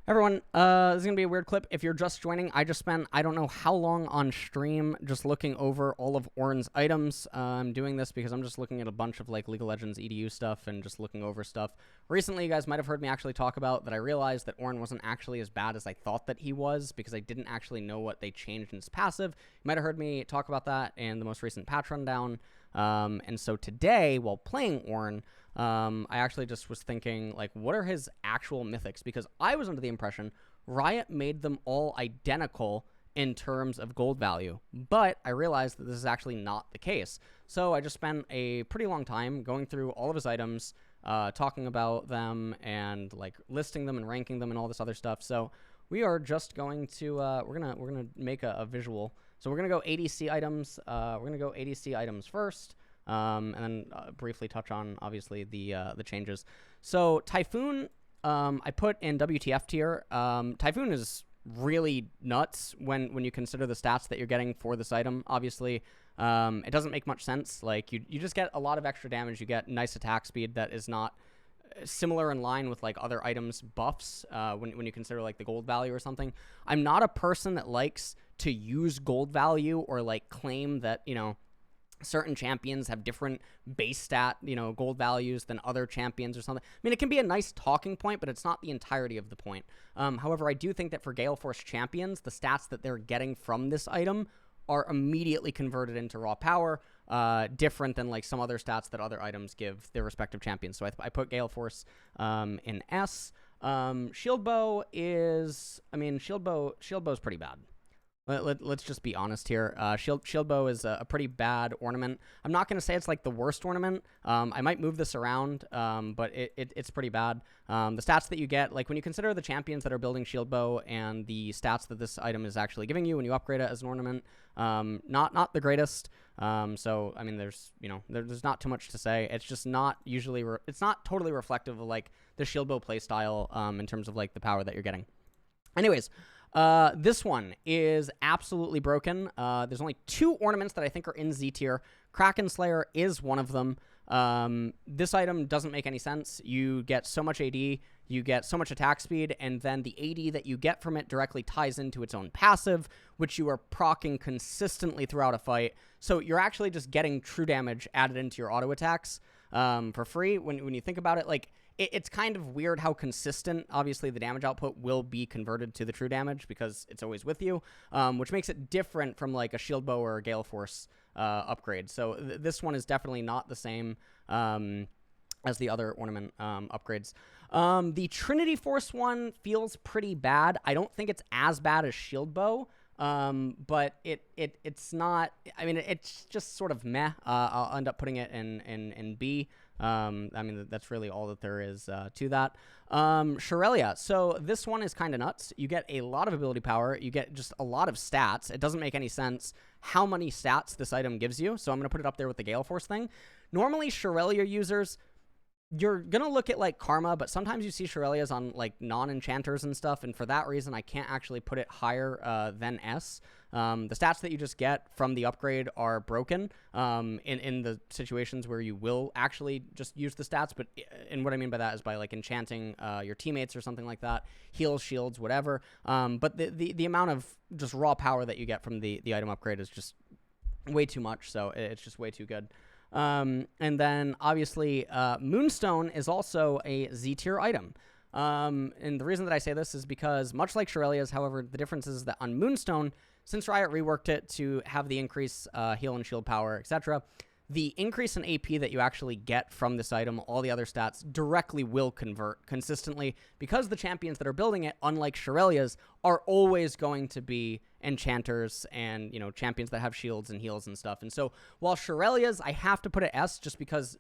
Everyone, this is going to be a weird clip. If you're just joining, I just spent, I don't know how long on stream just looking over all of Ornn's items. I'm doing this because I'm just looking at a bunch of like League of Legends EDU stuff and just looking over stuff. Recently, you guys might have heard me actually talk about that I realized that Ornn wasn't actually as bad as I thought that he was because I didn't actually know what they changed in his passive. You might have heard me talk about that in the most recent patch rundown. And so today, while playing Ornn, I actually just was thinking, like, what are his actual mythics? Because I was under the impression Riot made them all identical in terms of gold value, but I realized that this is actually not the case. So I just spent a pretty long time going through all of his items, talking about them and like listing them and ranking them and all this other stuff. So we are just going to we're gonna make a visual. So we're gonna go ADC items. We're gonna go ADC items first. And then briefly touch on, obviously, the changes. So Typhoon, I put in WTF tier. Typhoon is really nuts when you consider the stats that you're getting for this item. Obviously, it doesn't make much sense. Like, you just get a lot of extra damage. You get nice attack speed that is not similar in line with like other items buffs when you consider like the gold value or something. I'm not a person that likes to use gold value or like claim that, you know, certain champions have different base stat, you know, gold values than other champions or something. I mean, it can be a nice talking point, but it's not the entirety of the point. However, I do think that for Gale Force champions, the stats that they're getting from this item are immediately converted into raw power, different than like some other stats that other items give their respective champions. So I put Gale Force in S. Shield Bow is, I mean, Shield Bow is pretty bad. Let's just be honest here. Shield Bow is a pretty bad ornament. I'm not going to say it's like the worst ornament. I might move this around, but it's pretty bad. The stats that you get, like when you consider the champions that are building Shield Bow and the stats that this item is actually giving you when you upgrade it as an ornament, not the greatest. So I mean, there's not too much to say. It's just not usually it's not totally reflective of like the Shield Bow playstyle in terms of like the power that you're getting. Anyways. This one is absolutely broken. There's only 2 ornaments that I think are in Z tier. Kraken Slayer is one of them. This item doesn't make any sense. You get so much AD, you get so much attack speed, and then the AD that you get from it directly ties into its own passive, which you are proccing consistently throughout a fight. So you're actually just getting true damage added into your auto attacks for free. When you think about it, like, it's kind of weird how consistent, obviously, the damage output will be converted to the true damage because it's always with you, which makes it different from like a Shield Bow or a Gale Force upgrade. So this one is definitely not the same as the other ornament upgrades. The Trinity Force one feels pretty bad. I don't think it's as bad as Shield Bow, but it's not. I mean, it's just sort of meh. I'll end up putting it in B. I mean, that's really all that there is to that. Shrelia. So this one is kind of nuts. You get a lot of ability power. You get just a lot of stats. It doesn't make any sense how many stats this item gives you. So I'm going to put it up there with the Gale Force thing. Normally, Shrelia users, you're going to look at like Karma, but sometimes you see Shirelias on like non-enchanters and stuff. And for that reason, I can't actually put it higher than S. The stats that you just get from the upgrade are broken in the situations where you will actually just use the stats. But and what I mean by that is by like enchanting your teammates or something like that, heals, shields, whatever. But the amount of just raw power that you get from the item upgrade is just way too much. So it's just way too good. And then obviously Moonstone is also a Z tier item. And the reason that I say this is because much like Shirelia's, however, the difference is that on Moonstone, since Riot reworked it to have the increase heal and shield power, etc., the increase in AP that you actually get from this item, all the other stats, directly will convert consistently because the champions that are building it, unlike Shirelia's, are always going to be enchanters and, you know, champions that have shields and heals and stuff. And so while Shirelia's, I have to put it S just because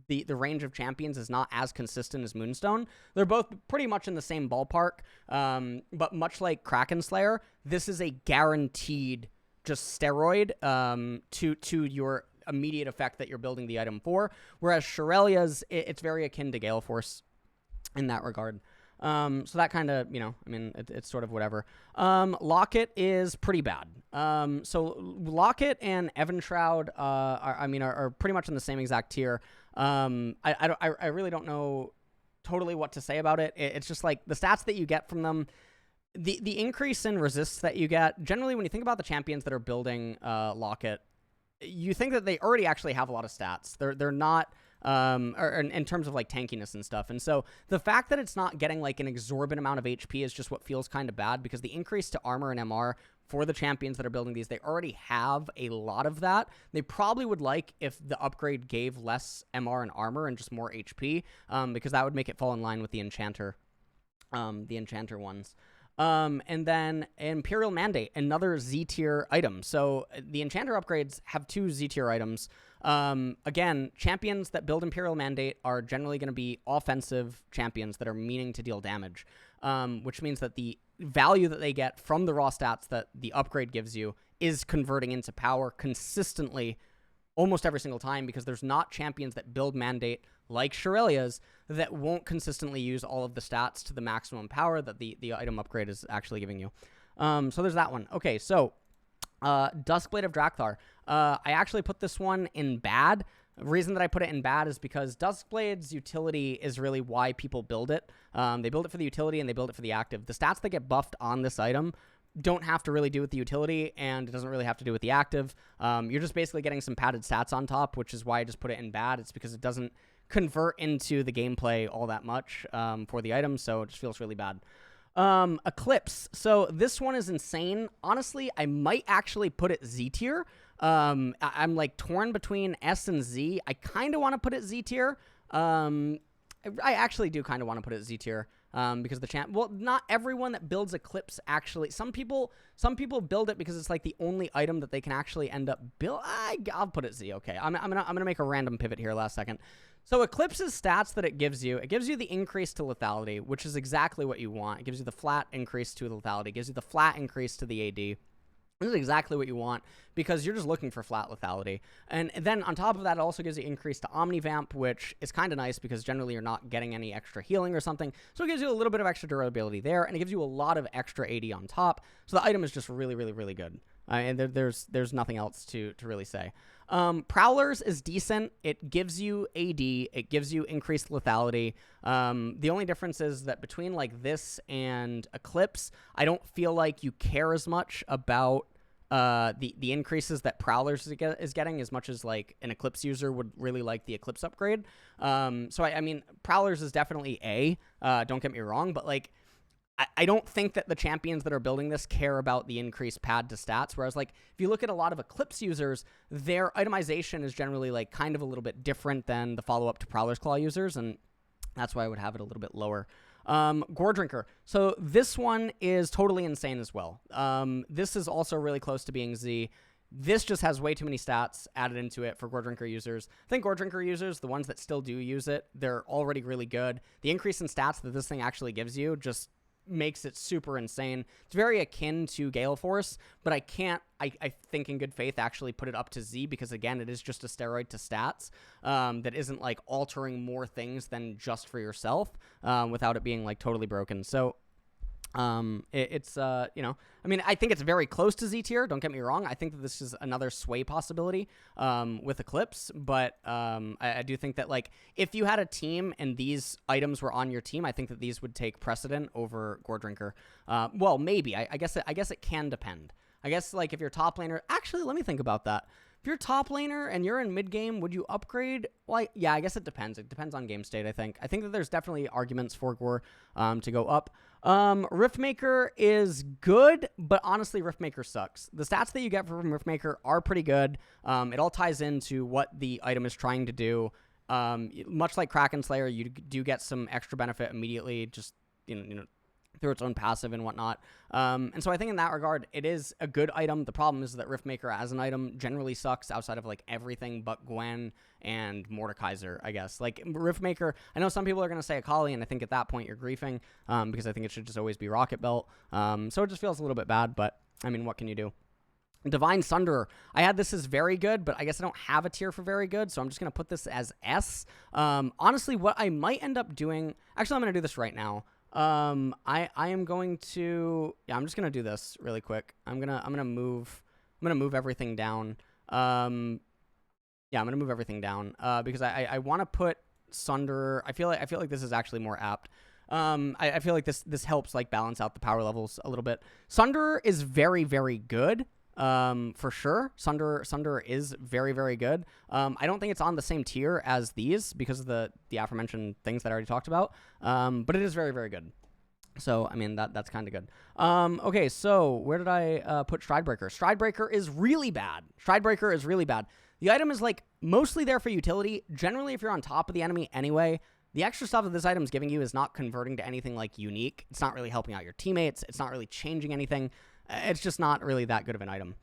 the range of champions is not as consistent as Moonstone. They're both pretty much in the same ballpark. But much like Kraken Slayer, this is a guaranteed just steroid to your immediate effect that you're building the item for. Whereas Shirelia's, it's very akin to Gale Force in that regard. So that kind of, you know, I mean, it's sort of whatever. Locket is pretty bad. So Locket and Shroud are pretty much in the same exact tier. I really don't know totally what to say about it. It's just like the stats that you get from them, the increase in resists that you get. Generally, when you think about the champions that are building Locket, you think that they already actually have a lot of stats. They're not or in terms of like tankiness and stuff. And so the fact that it's not getting like an exorbitant amount of HP is just what feels kind of bad, because the increase to armor and MR for the champions that are building these, they already have a lot of that. They probably would like if the upgrade gave less MR and armor and just more HP, because that would make it fall in line with the enchanter ones. And then Imperial Mandate, another Z tier item. So the enchanter upgrades have 2 Z tier items. Again, champions that build Imperial Mandate are generally going to be offensive champions that are meaning to deal damage, which means that the value that they get from the raw stats that the upgrade gives you is converting into power consistently almost every single time, because there's not champions that build Mandate like Shirelia's that won't consistently use all of the stats to the maximum power that the item upgrade is actually giving you. So there's that one. Okay, so Duskblade of Drakthar. I actually put this one in bad. The reason that I put it in bad is because Duskblade's utility is really why people build it. They build it for the utility and they build it for the active. The stats that get buffed on this item don't have to really do with the utility, and it doesn't really have to do with the active. You're just basically getting some padded stats on top, which is why I just put it in bad. It's because it doesn't convert into the gameplay all that much for the item, so it just feels really bad. Eclipse. So this one is insane. Honestly, I might actually put it Z tier. I'm like torn between S and Z. I kind of want to put it Z tier. I actually do kind of want to put it Z tier. Because well, not everyone that builds Eclipse actually. Some people build it because it's like the only item that they can actually end up build. I'll put it Z. Okay, I'm gonna make a random pivot here last second. So Eclipse's stats that it gives you the increase to lethality, which is exactly what you want. It gives you the flat increase to lethality. It gives you the flat increase to the AD. This is exactly what you want, because you're just looking for flat lethality. And then on top of that, it also gives you increase to Omnivamp, which is kind of nice because generally you're not getting any extra healing or something. So it gives you a little bit of extra durability there, and it gives you a lot of extra AD on top. So the item is just really, really, really good. And there's nothing else to really say. Prowlers is decent. It gives you AD. It gives you increased lethality. The only difference is that between like this and Eclipse, I don't feel like you care as much about the increases that Prowlers is getting as much as like an Eclipse user would really like the Eclipse upgrade. So I mean, Prowlers is definitely A. Don't get me wrong, but like, I don't think that the champions that are building this care about the increased pad to stats, whereas like if you look at a lot of Eclipse users, their itemization is generally like kind of a little bit different than the follow-up to Prowler's Claw users, and that's why I would have it a little bit lower. Gore Drinker. So this one is totally insane as well. This is also really close to being Z. This just has way too many stats added into it for Gore Drinker users. I think Gore Drinker users, the ones that still do use it, they're already really good. The increase in stats that this thing actually gives you just makes it super insane. It's very akin to Gale Force, but I think in good faith actually put it up to Z, because again, it is just a steroid to stats that isn't like altering more things than just for yourself without it being like totally broken. So it's you know, I mean, I think it's very close to Z tier, don't get me wrong. I think that this is another sway possibility with Eclipse, but I do think that like if you had a team and these items were on your team, I think that these would take precedent over Gore Drinker. Well, maybe. I guess it can depend. I guess like if you're top laner, actually let me think about that. If you're top laner and you're in mid game, would you upgrade? Well, yeah, I guess it depends. It depends on game state, I think. I think that there's definitely arguments for Gore to go up. Riftmaker is good, but honestly, Riftmaker sucks. The stats that you get from Riftmaker are pretty good. It all ties into what the item is trying to do. Much like Kraken Slayer, you do get some extra benefit immediately, just you know through its own passive and whatnot. And so I think in that regard, it is a good item. The problem is that Riftmaker as an item generally sucks outside of like everything but Gwen and Mordekaiser, I guess. Like Riftmaker, I know some people are going to say Akali, and I think at that point you're griefing because I think it should just always be Rocket Belt. So it just feels a little bit bad, but I mean, what can you do? Divine Sunderer. I had this as very good, but I guess I don't have a tier for very good, so I'm just going to put this as S. Honestly, what I might end up doing... Actually, I'm going to do this right now. I am going to... Yeah, I'm just going to do this really quick. I'm going to move everything down. Yeah, I'm going to move everything down because I want to put Sunderer. I feel like this is actually more apt. I feel like this helps like balance out the power levels a little bit. Sunderer is very, very good. For sure. Sunderer is very, very good. I don't think it's on the same tier as these because of the aforementioned things that I already talked about. But it is very, very good. So, I mean, that's kind of good. Okay, so where did I put Stridebreaker? Stridebreaker is really bad. Stridebreaker is really bad. The item is, like, mostly there for utility. Generally, if you're on top of the enemy anyway, the extra stuff that this item is giving you is not converting to anything, like, unique. It's not really helping out your teammates. It's not really changing anything. It's just not really that good of an item.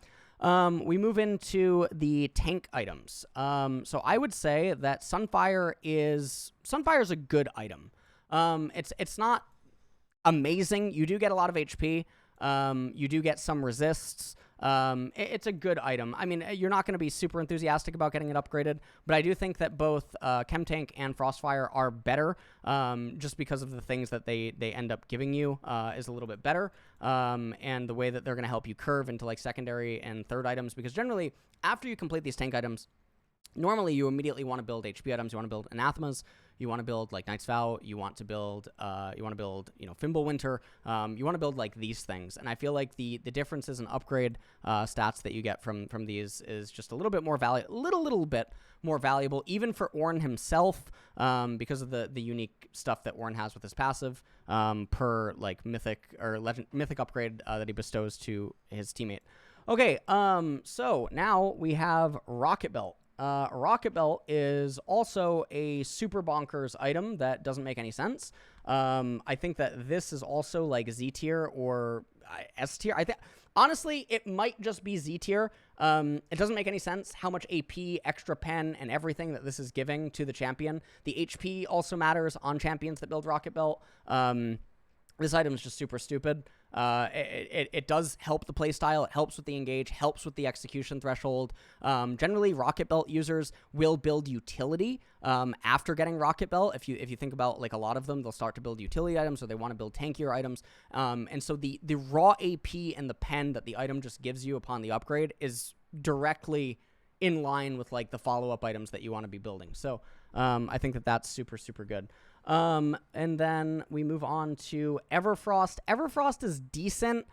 We move into the tank items. So I would say that Sunfire is a good item. It's not amazing. You do get a lot of HP. You do get some resists. It's a good item. I mean, you're not going to be super enthusiastic about getting it upgraded, but I do think that both Chemtank and Frostfire are better, just because of the things that they end up giving you is a little bit better, and the way that they're going to help you curve into like secondary and third items, because generally after you complete these tank items, normally you immediately want to build HP items. You want to build Anathemas. You want to build like Knight's Vow. You want to build Fimbulwinter. You want to build like these things. And I feel like the differences in upgrade stats that you get from these is just a little bit more little bit more valuable, even for Ornn himself, because of the unique stuff that Ornn has with his passive, per like mythic upgrade that he bestows to his teammate. Okay, so now we have Rocket Belt. Rocket Belt is also a super bonkers item that doesn't make any sense. I think that this is also like Z tier or S tier. I think honestly it might just be Z tier. It doesn't make any sense how much AP, extra pen, and everything that this is giving to the champion. The HP also matters on champions that build Rocket Belt. This item is just super stupid. It does help the playstyle. It helps with the engage, helps with the execution threshold. Generally, Rocket Belt users will build utility after getting Rocket Belt. If you think about like a lot of them, they'll start to build utility items, or they want to build tankier items. And so the raw AP and the pen that the item just gives you upon the upgrade is directly in line with like the follow-up items that you want to be building. So I think that that's super, super good. And then we move on to Everfrost. Everfrost is decent.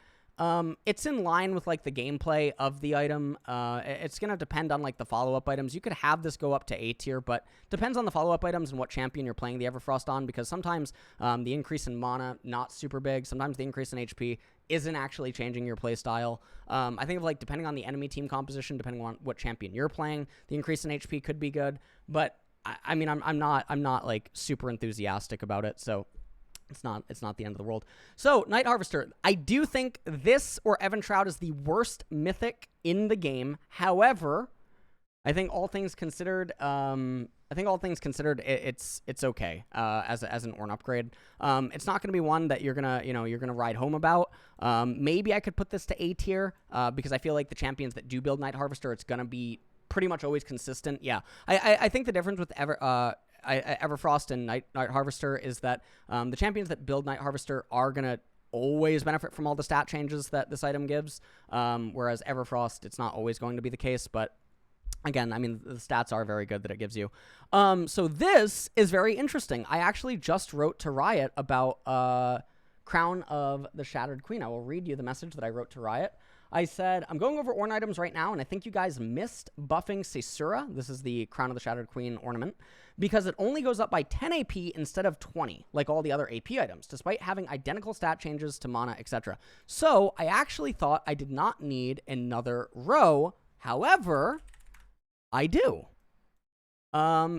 It's in line with like the gameplay of the item. It's going to depend on like the follow-up items. You could have this go up to A tier, but depends on the follow-up items and what champion you're playing the Everfrost on, because sometimes the increase in mana, not super big. Sometimes the increase in HP isn't actually changing your play style. I think of like depending on the enemy team composition, depending on what champion you're playing, the increase in HP could be good, but I mean, I'm not like super enthusiastic about it, so it's not the end of the world. So Night Harvester, I do think this or Evan Shroud is the worst mythic in the game. However, I think all things considered, it's okay as an Ornn upgrade. It's not gonna be one that you're gonna ride home about. Maybe I could put this to A tier because I feel like the champions that do build Night Harvester, it's gonna be pretty much always consistent. Yeah, I think the difference with Everfrost and Night Harvester is that the champions that build Night Harvester are going to always benefit from all the stat changes that this item gives, whereas Everfrost, it's not always going to be the case, but again, I mean, the stats are very good that it gives you. So this is very interesting. I actually just wrote to Riot about Crown of the Shattered Queen. I will read you the message that I wrote to Riot. I said, I'm going over Ornn items right now, and I think you guys missed buffing Caesura. This is the Crown of the Shattered Queen ornament, because it only goes up by 10 AP instead of 20, like all the other AP items, despite having identical stat changes to mana, etc. So I actually thought I did not need another row. However, I do.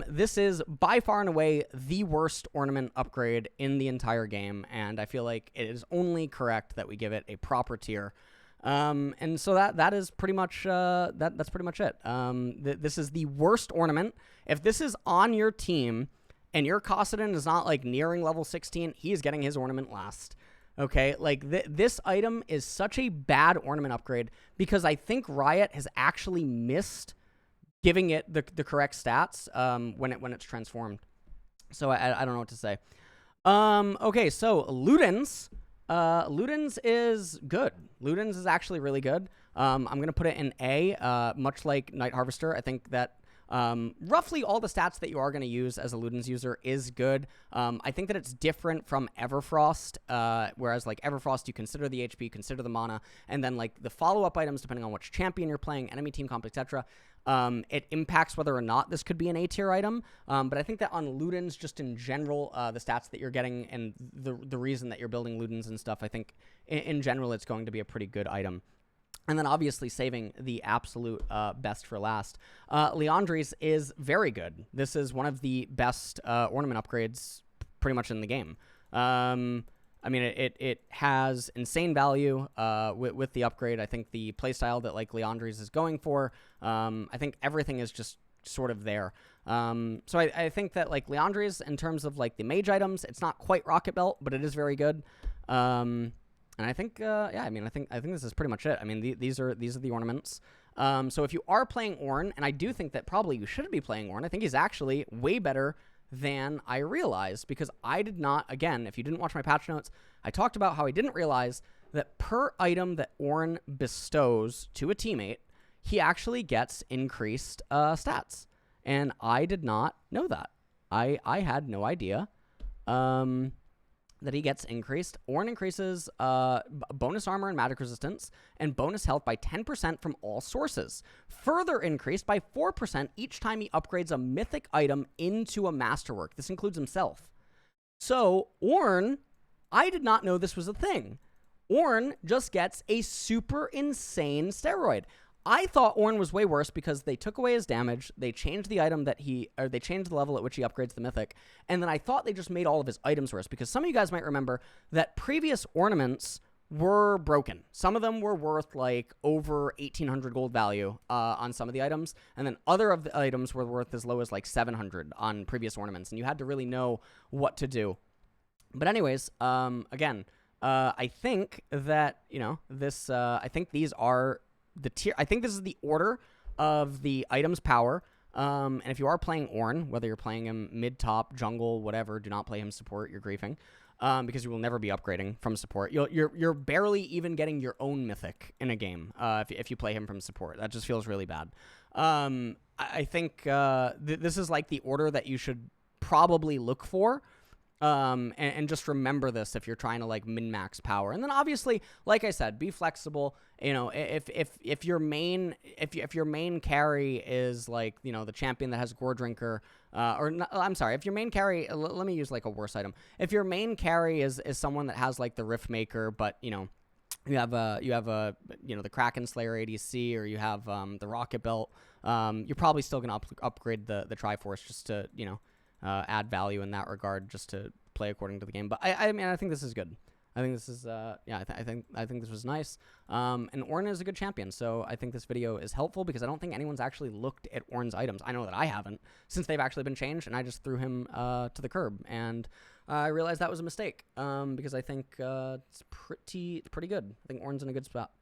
This is by far and away the worst ornament upgrade in the entire game, and I feel like it is only correct that we give it a proper tier. And so that is pretty much that's pretty much it. This is the worst ornament. If this is on your team and your Kossadin is not like nearing level 16, he is getting his ornament last. Okay, like this item is such a bad ornament upgrade because I think Riot has actually missed giving it the correct stats when it's transformed. So I don't know what to say. Okay, so Ludens. Ludens is good. Ludens is actually really good. I'm going to put it in A, much like Night Harvester. I think that Roughly all the stats that you are going to use as a Ludens user is good. I think that it's different from Everfrost, whereas like Everfrost, you consider the HP, consider the mana, and then like the follow-up items, depending on which champion you're playing, enemy team comp, etc., it impacts whether or not this could be an A-tier item. But I think that on Ludens, just in general, the stats that you're getting and the reason that you're building Ludens and stuff, I think in general it's going to be a pretty good item. And then obviously saving the absolute best for last. Liandry's is very good. This is one of the best ornament upgrades pretty much in the game. I mean, it has insane value with the upgrade. I think the playstyle that like Liandry's is going for, I think everything is just sort of there. So I think that like Liandry's, in terms of like the mage items, it's not quite Rocket Belt, but it is very good. And I think, yeah, I mean, I think this is pretty much it. I mean, these are the ornaments. So if you are playing Ornn, and I do think that probably you should be playing Ornn, I think he's actually way better than I realized, because I did not, again, if you didn't watch my patch notes, I talked about how I didn't realize that per item that Ornn bestows to a teammate, he actually gets increased stats. And I did not know that. I had no idea that he gets increased. Ornn increases bonus armor and magic resistance and bonus health by 10% from all sources. Further increased by 4% each time he upgrades a mythic item into a masterwork. This includes himself. So Ornn, I did not know this was a thing. Ornn just gets a super insane steroid. I thought Ornn was way worse because they took away his damage, they changed the item that they changed the level at which he upgrades the mythic, and then I thought they just made all of his items worse, because some of you guys might remember that previous ornaments were broken. Some of them were worth like over 1,800 gold value on some of the items, and then other of the items were worth as low as like 700 on previous ornaments, and you had to really know what to do. But anyways, again, I think that, you know, this, I think these are the tier. I think this is the order of the item's power. And if you are playing Ornn, whether you're playing him mid, top, jungle, whatever, do not play him support. You're griefing, because you will never be upgrading from support. You're barely even getting your own mythic in a game if you play him from support. That just feels really bad. I think this is like the order that you should probably look for. And just remember this if you're trying to like min-max power. And then obviously, like I said, be flexible. You know, if your main carry is like, you know, the champion that has Gore Drinker, I'm sorry, if your main carry, let me use like a worse item. If your main carry is someone that has like the Rift Maker, but you know, you have a you know, the Kraken Slayer ADC, or you have the Rocket Belt, you're probably still gonna upgrade the Triforce just to, you know, add value in that regard, just to play according to the game. But I mean, I think this is good. I think this is yeah, I think this was nice. And Ornn is a good champion, so I think this video is helpful, because I don't think anyone's actually looked at Ornn's items. I know that I haven't, since they've actually been changed, and I just threw him to the curb, and I realized that was a mistake, because I think it's pretty good. I think Ornn's in a good spot.